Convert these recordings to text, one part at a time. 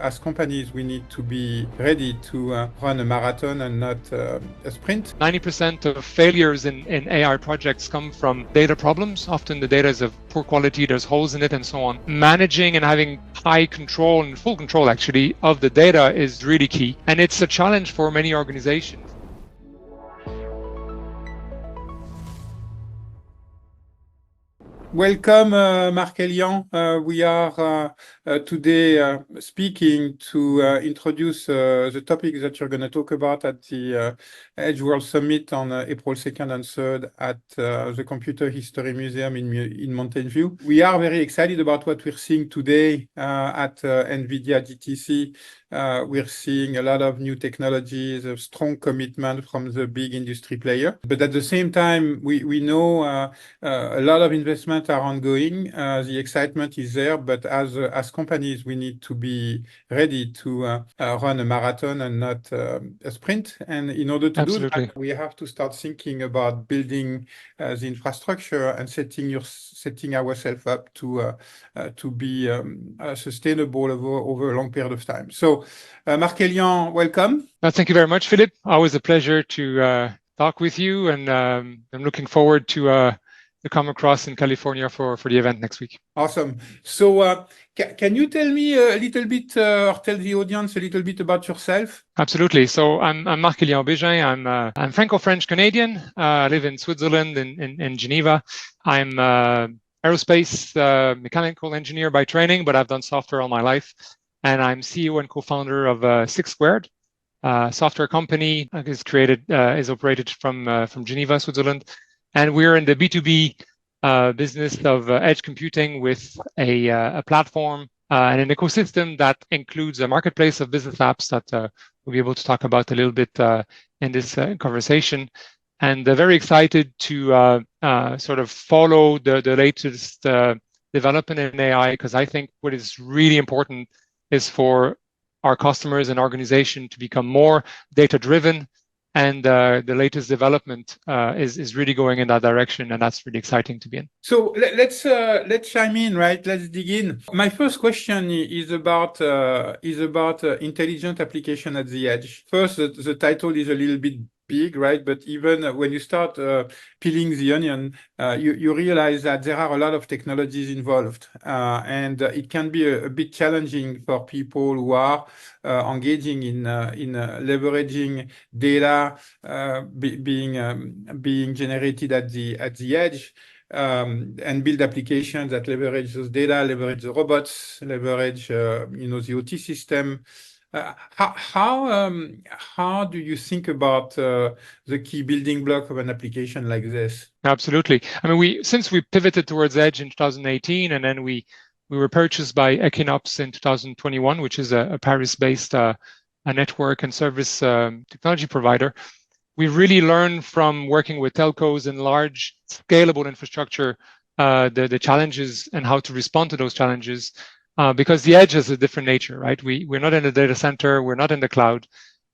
as companies, we need to be ready to run a marathon and not a sprint. 90% of failures in AI projects come from data problems. Often the data is of poor quality, there's holes in it and so on. Managing and having high control and full control actually of the data is really key. And it's a challenge for many organizations. Welcome, Marc-Elian. We are today speaking to introduce the topic that you're going to talk about at the Edge World Summit on April 2nd and 3rd at the Computer History Museum in Mountain View. We are very excited about what we're seeing today at NVIDIA GTC. We're seeing a lot of new technologies, a strong commitment from the big industry player. But at the same time, we know a lot of investments are ongoing. The excitement is there, but as companies, we need to be ready to run a marathon and not a sprint. And in order to do that, we have to start thinking about building the infrastructure and setting ourselves up to be sustainable over a long period of time. So, Marc-Elian, welcome. Thank you very much, Philip. Always a pleasure to talk with you, and I'm looking forward to come across in California for the event next week. Awesome. So can you tell me a little bit, or tell the audience a little bit about yourself? Absolutely. So I'm Marc-Elian Bégin. I'm Franco-French Canadian. I live in Switzerland, in Geneva. I'm aerospace mechanical engineer by training, but I've done software all my life. And I'm CEO and co-founder of 6 Squared, software company is operated from Geneva, Switzerland. And we're in the B2B business of edge computing with a platform and an ecosystem that includes a marketplace of business apps that we'll be able to talk about a little bit in this conversation. And very excited to sort of follow the latest development in AI, because I think what is really important is for our customers and organization to become more data-driven. And the latest development is really going in that direction, and that's really exciting to be in. So let's chime in, right? Let's dig in. My first question is about intelligent application at the edge. First, the title is a little bit big, right? But even when you start peeling the onion, you realize that there are a lot of technologies involved, and it can be a bit challenging for people who are engaging in leveraging data being generated at the edge. And build applications that leverage those data, leverage the robots, leverage the OT system. How do you think about the key building block of an application like this? Absolutely. I mean, since we pivoted towards edge in 2018, and then we were purchased by Equinox in 2021, which is a Paris-based a network and service technology provider. We really learned from working with telcos and large scalable infrastructure the challenges and how to respond to those challenges. Because the edge has a different nature, right? We're not in the data center, we're not in the cloud.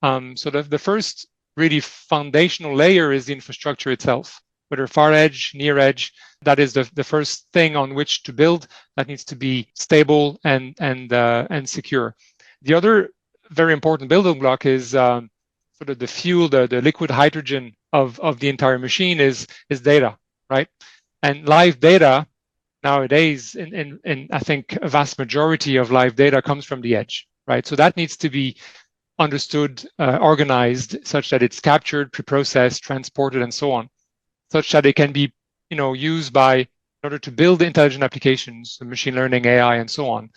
So the first really foundational layer is the infrastructure itself, whether far edge, near edge. That is the first thing on which to build. That needs to be stable and secure. The other very important building block is sort of the fuel, the liquid hydrogen of the entire machine is data, right? And live data nowadays, in I think a vast majority of live data comes from the edge, right? So that needs to be understood, organized, such that it's captured, pre-processed, transported, and so on, such that it can be, used in order to build intelligent applications, machine learning, AI, and so on,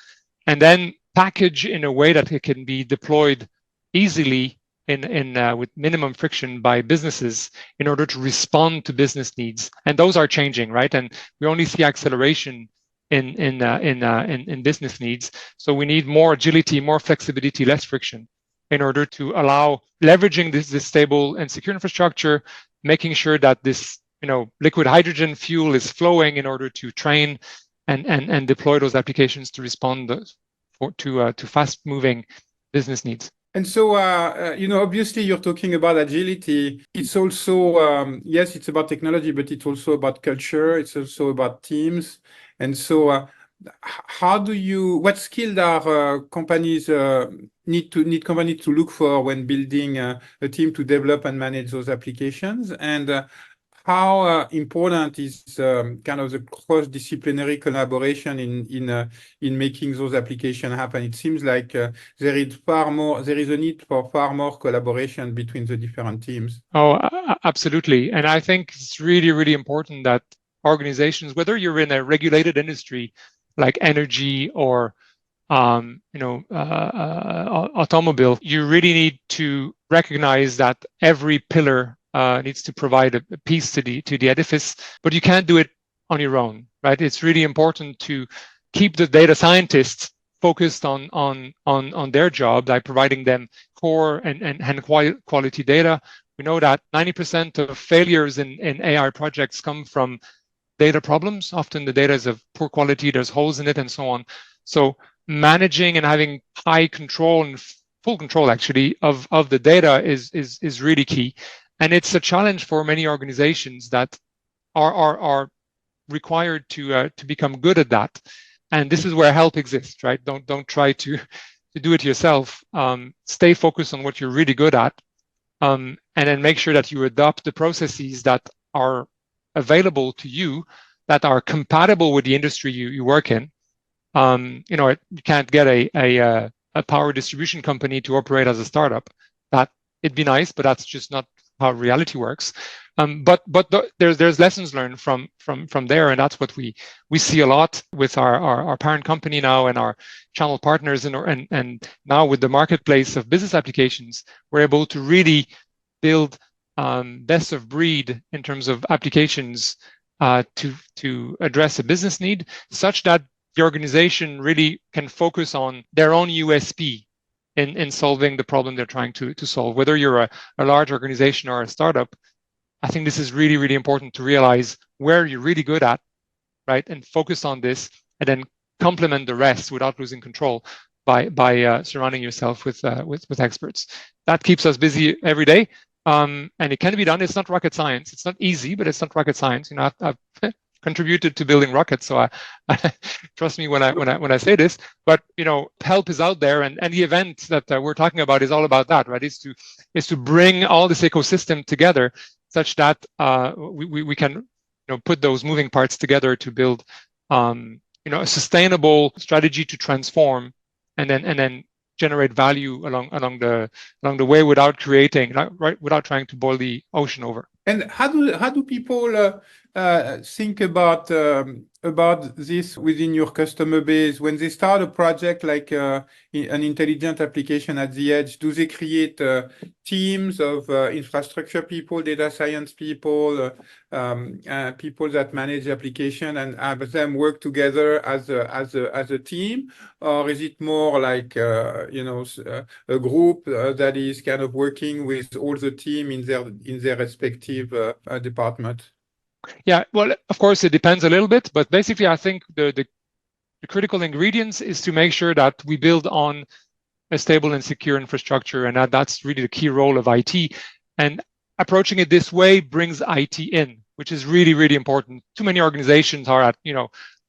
and then package in a way that it can be deployed easily with minimum friction by businesses in order to respond to business needs. And those are changing, right? And we only see acceleration in business needs. So we need more agility, more flexibility, less friction in order to allow leveraging this stable and secure infrastructure, making sure that this liquid hydrogen fuel is flowing in order to train and deploy those applications to respond to fast-moving business needs. And so, obviously you're talking about agility. It's also, yes, it's about technology, but it's also about culture. It's also about teams. And so how do you, what skills are companies need companies to look for when building a team to develop and manage those applications? And how important is kind of the cross-disciplinary collaboration in making those applications happen? It seems like there is a need for far more collaboration between the different teams. Oh, absolutely. And I think it's really, really important that organizations, whether you're in a regulated industry like energy or automobile, you really need to recognize that every pillar needs to provide a piece to the edifice, but you can't do it on your own, right? It's really important to keep the data scientists focused on their job by providing them core and quality data. We know that 90% of failures in AI projects come from data problems. Often the data is of poor quality, there's holes in it, and so on. So managing and having high control and full control actually of the data is really key. And it's a challenge for many organizations that are required to become good at that. And this is where help exists, right? Don't try to do it yourself. Stay focused on what you're really good at, and then make sure that you adopt the processes that are available to you, that are compatible with the industry you work in. You can't get a power distribution company to operate as a startup. That it'd be nice, but that's just not how reality works. But there's lessons learned from there, and that's what we see a lot with our parent company now and our channel partners, and now with the marketplace of business applications, we're able to really build best of breed in terms of applications to address a business need, such that the organization really can focus on their own USP in solving the problem they're trying to solve. Whether you're a large organization or a startup, I think this is really, really important to realize where you're really good at, right? And focus on this, and then complement the rest without losing control by surrounding yourself with experts. That keeps us busy every day. And it can be done. It's not rocket science. It's not easy, but it's not rocket science. I've contributed to building rockets, so I trust me when I say this. But help is out there, and the event that we're talking about is all about that, right? Is to bring all this ecosystem together, such that we can put those moving parts together to build a sustainable strategy to transform, and then generate value along the way without without trying to boil the ocean over. And how do people think about this within your customer base when they start a project like an intelligent application at the edge? Do they create teams of infrastructure people, data science people, people that manage the application, and have them work together as a team, or is it more like a group that is kind of working with all the team in their respective department? Yeah, well, of course, it depends a little bit, but basically, I think the critical ingredients is to make sure that we build on a stable and secure infrastructure, and that's really the key role of IT. And approaching it this way brings IT in, which is really, really important. Too many organizations are at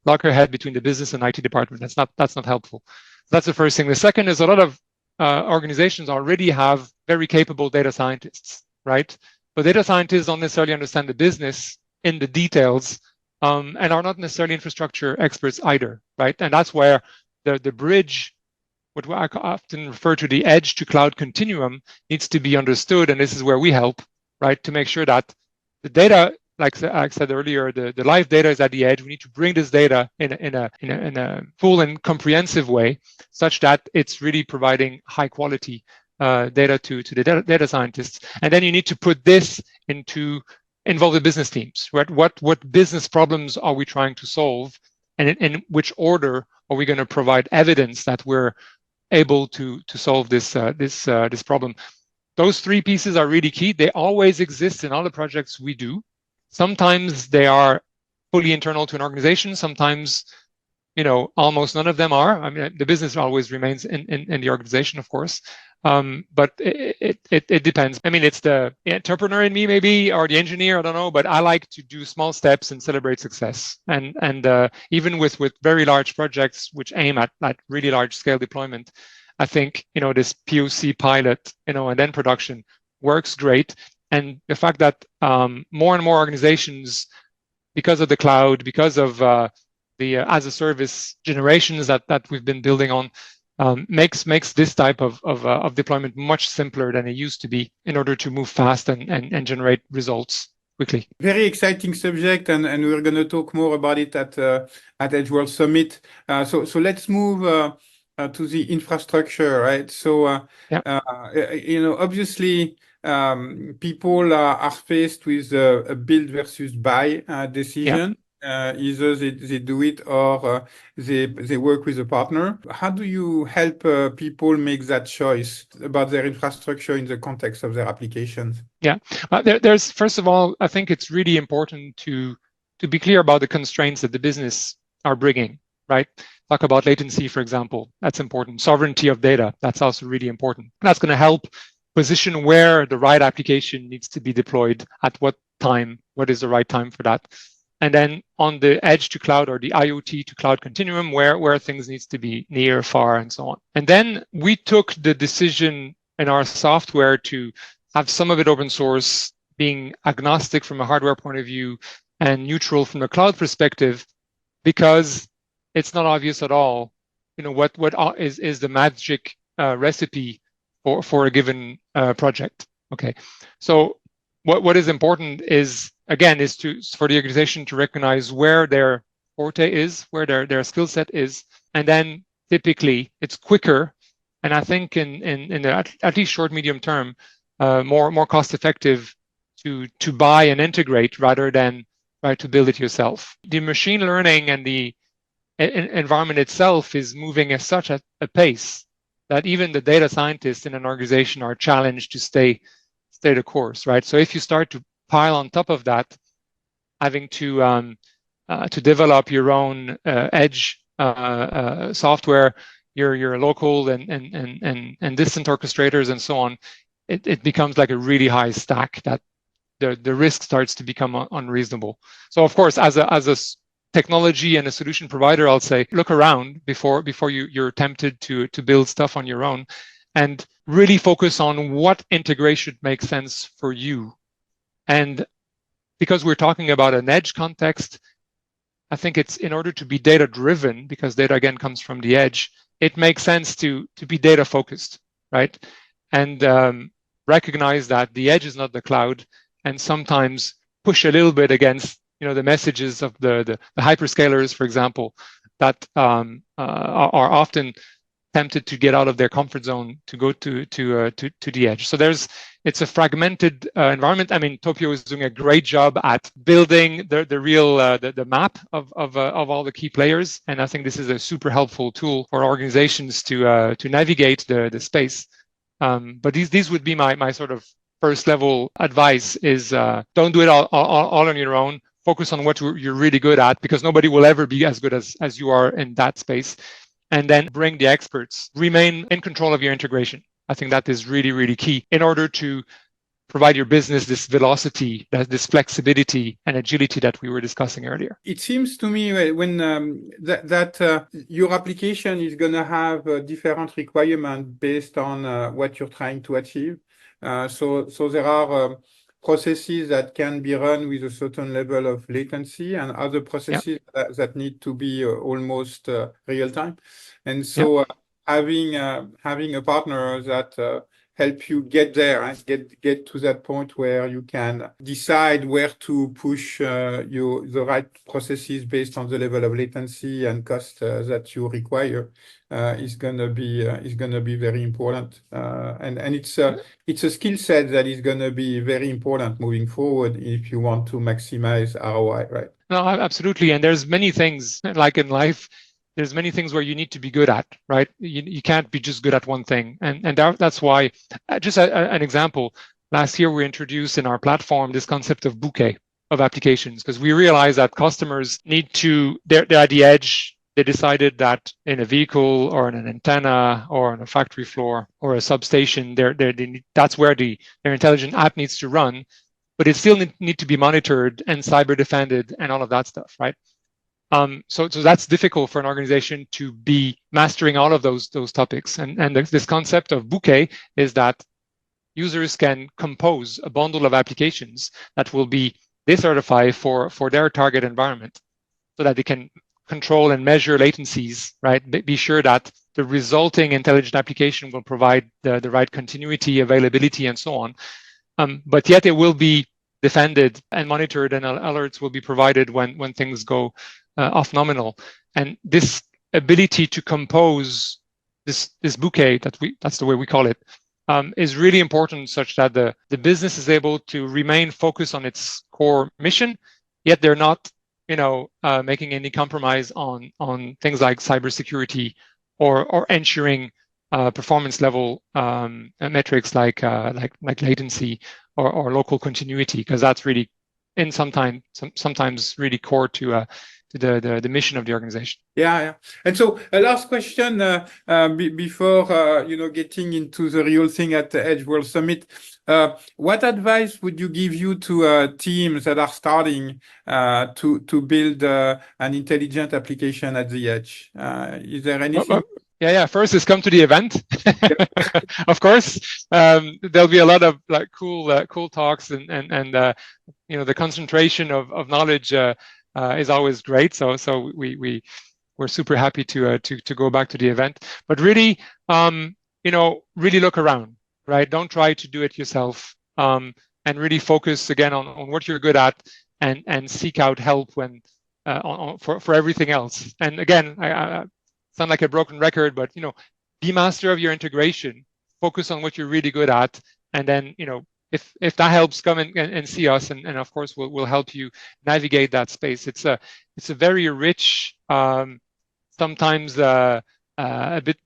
loggerhead between the business and IT department. That's not helpful. That's the first thing. The second is a lot of organizations already have very capable data scientists, right? But data scientists don't necessarily understand the business in the details, and are not necessarily infrastructure experts either, right? And that's where the bridge, what I often refer to the edge to cloud continuum, needs to be understood. And this is where we help, right? To make sure that the data, like I said earlier, the live data is at the edge. We need to bring this data in a full and comprehensive way, such that it's really providing high quality data to the data scientists. And then you need to put this involve the business teams, right? What business problems are we trying to solve, and in which order are we going to provide evidence that we're able to solve this problem? Those three pieces are really key. They always exist in all the projects we do. Sometimes they are fully internal to an organization. Sometimes almost none of them are. I mean, the business always remains in the organization, of course. But it depends. I mean, it's the entrepreneur in me, maybe, or the engineer, I don't know, but I like to do small steps and celebrate success. And even with very large projects, which aim at really large scale deployment, I think, this POC pilot, and then production works great. And the fact that more and more organizations, because of the cloud, because of the as a service generations that we've been building on, makes this type of deployment much simpler than it used to be in order to move fast and generate results quickly. Very exciting subject, and we're going to talk more about it at Edge World Summit. So let's move to the infrastructure, right? So obviously people are faced with a build versus buy decision. Either they do it or they work with a partner. How do you help people make that choice about their infrastructure in the context of their applications? Yeah, there's, first of all, I think it's really important to be clear about the constraints that the business are bringing, right? Talk about latency, for example. That's important. Sovereignty of data, that's also really important. That's going to help position where the right application needs to be deployed at what time, what is the right time for that. And then on the edge to cloud or the IoT to cloud continuum, where things needs to be near, far, and so on. And then we took the decision in our software to have some of it open source, being agnostic from a hardware point of view and neutral from a cloud perspective, because it's not obvious at all, what is the magic recipe for a given project. Okay, so what is important is, again, for the organization to recognize where their forte is, where their skill set is, and then typically it's quicker, and I think in the at least short medium term, more cost effective to buy and integrate rather than try to build it yourself. The machine learning and the environment itself is moving at such a pace that even the data scientists in an organization are challenged to stay the course, right? So if you start to pile on top of that, having to develop your own edge software, your local and distant orchestrators and so on, it becomes like a really high stack that the risk starts to become unreasonable. So of course, as a technology and a solution provider, I'll say, look around before you're tempted to build stuff on your own, and really focus on what integration makes sense for you. And because we're talking about an edge context, I think it's, in order to be data driven, because data again comes from the edge, it makes sense to be data focused, right? And recognize that the edge is not the cloud, and sometimes push a little bit against the messages of the hyperscalers, for example, that are often tempted to get out of their comfort zone to go to the edge. So it's a fragmented environment. I mean, Topio is doing a great job at building the real the map of all the key players, and I think this is a super helpful tool for organizations to navigate the space. But these would be my sort of first level advice: is don't do it all on your own. Focus on what you're really good at, because nobody will ever be as good as you are in that space. And then bring the experts. Remain in control of your integration. I think that is really, really key in order to provide your business this velocity, this flexibility and agility that we were discussing earlier. It seems to me when that your application is going to have a different requirement based on what you're trying to achieve. So there are processes that can be run with a certain level of latency, and other processes that need to be almost real time. And so having a partner that help you get there and get to that point where you can decide where to push the right processes based on the level of latency and cost that you require is gonna be very important, and it's a skill set that is gonna be very important moving forward if you want to maximize ROI, right? No, absolutely. And there's many things, like in life, there's many things where you need to be good at, right? You can't be just good at one thing. And that's why, just an example, last year we introduced in our platform this concept of bouquet of applications, because we realized that customers need to, they're at the edge, they decided that in a vehicle or in an antenna or on a factory floor or a substation, that's where their intelligent app needs to run, but it still need to be monitored and cyber defended and all of that stuff, right? So that's difficult for an organization to be mastering all of those topics. And this concept of bouquet is that users can compose a bundle of applications that will be decertified for their target environment, so that they can control and measure latencies, right? Be sure that the resulting intelligent application will provide the right continuity, availability, and so on. But yet it will be defended and monitored, and alerts will be provided when things go off nominal. And this ability to compose this bouquet, that's the way we call it, is really important, such that the business is able to remain focused on its core mission, yet they're not making any compromise on things like cybersecurity or ensuring performance level metrics like latency or local continuity, because that's really sometimes really core to the mission of the organization. Yeah. And so a last question before getting into the real thing at the Edge World Summit. What advice would you give to teams that are starting to build an intelligent application at the edge? Is there anything? Yeah. First is come to the event. Of course, there'll be a lot of cool talks and the concentration of knowledge is always great. So we're super happy to go back to the event. But really, really look around, right? Don't try to do it yourself, and really focus again on what you're good at, and seek out help when for everything else. And again, I sound like a broken record, but be master of your integration. Focus on what you're really good at, and then if that helps, come and see us, and of course we'll help you navigate that space. It's a very rich, sometimes a bit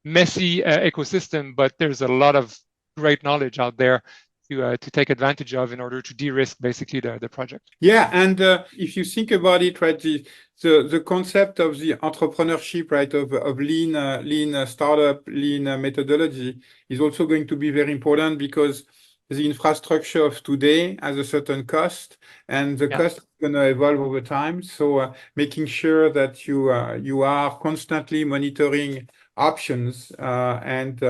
messy ecosystem, but there's a lot of great knowledge out there to take advantage of in order to de-risk basically the project. Yeah, and if you think about it, right, the concept of the entrepreneurship, right, of lean startup, lean methodology is also going to be very important, because the infrastructure of today has a certain cost, and the cost is going to evolve over time. So making sure that you are constantly monitoring options and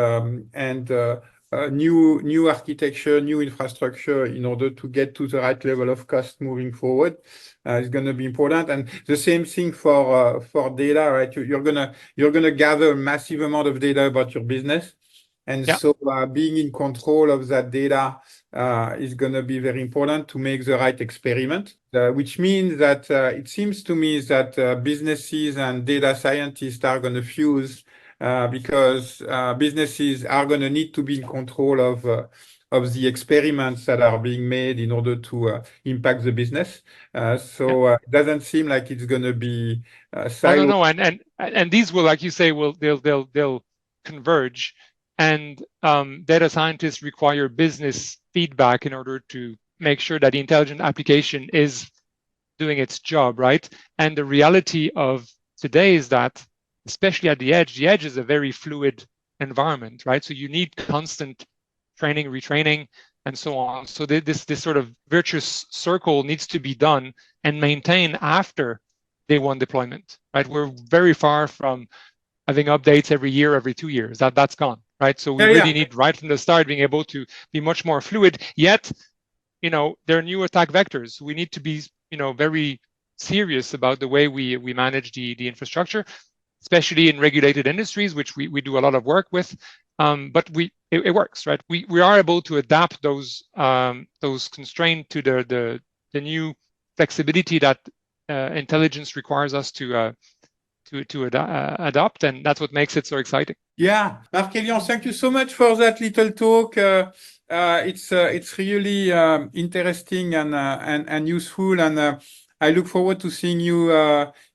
new architecture, new infrastructure, in order to get to the right level of cost moving forward is going to be important. And the same thing for data, right? You're gonna gather a massive amount of data about your business. And so being in control of that data is going to be very important to make the right experiment, which means that it seems to me that businesses and data scientists are going to fuse, because businesses are going to need to be in control of the experiments that are being made in order to impact the business. It doesn't seem like it's going to be siloed. No, and these will, like you say, they'll converge. And data scientists require business feedback in order to make sure that the intelligent application is doing its job, right? And the reality of today is that, especially at the edge is a very fluid environment, right? So you need constant training, retraining, and so on. So this sort of virtuous circle needs to be done and maintained after day one deployment, right? We're very far from having updates every year, every 2 years. That's gone. Right, so we really need right from the start being able to be much more fluid. Yet, there are new attack vectors. We need to be, very serious about the way we manage the infrastructure, especially in regulated industries, which we do a lot of work with. But it works, right? We are able to adapt those constraints to the new flexibility that intelligence requires us to adopt, and that's what makes it so exciting. Yeah, Marc-Hélion, thank you so much for that little talk. It's really interesting and useful, and I look forward to seeing you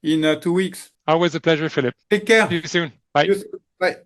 in 2 weeks. Always a pleasure, Philip. Take care. See you soon. Bye. Bye.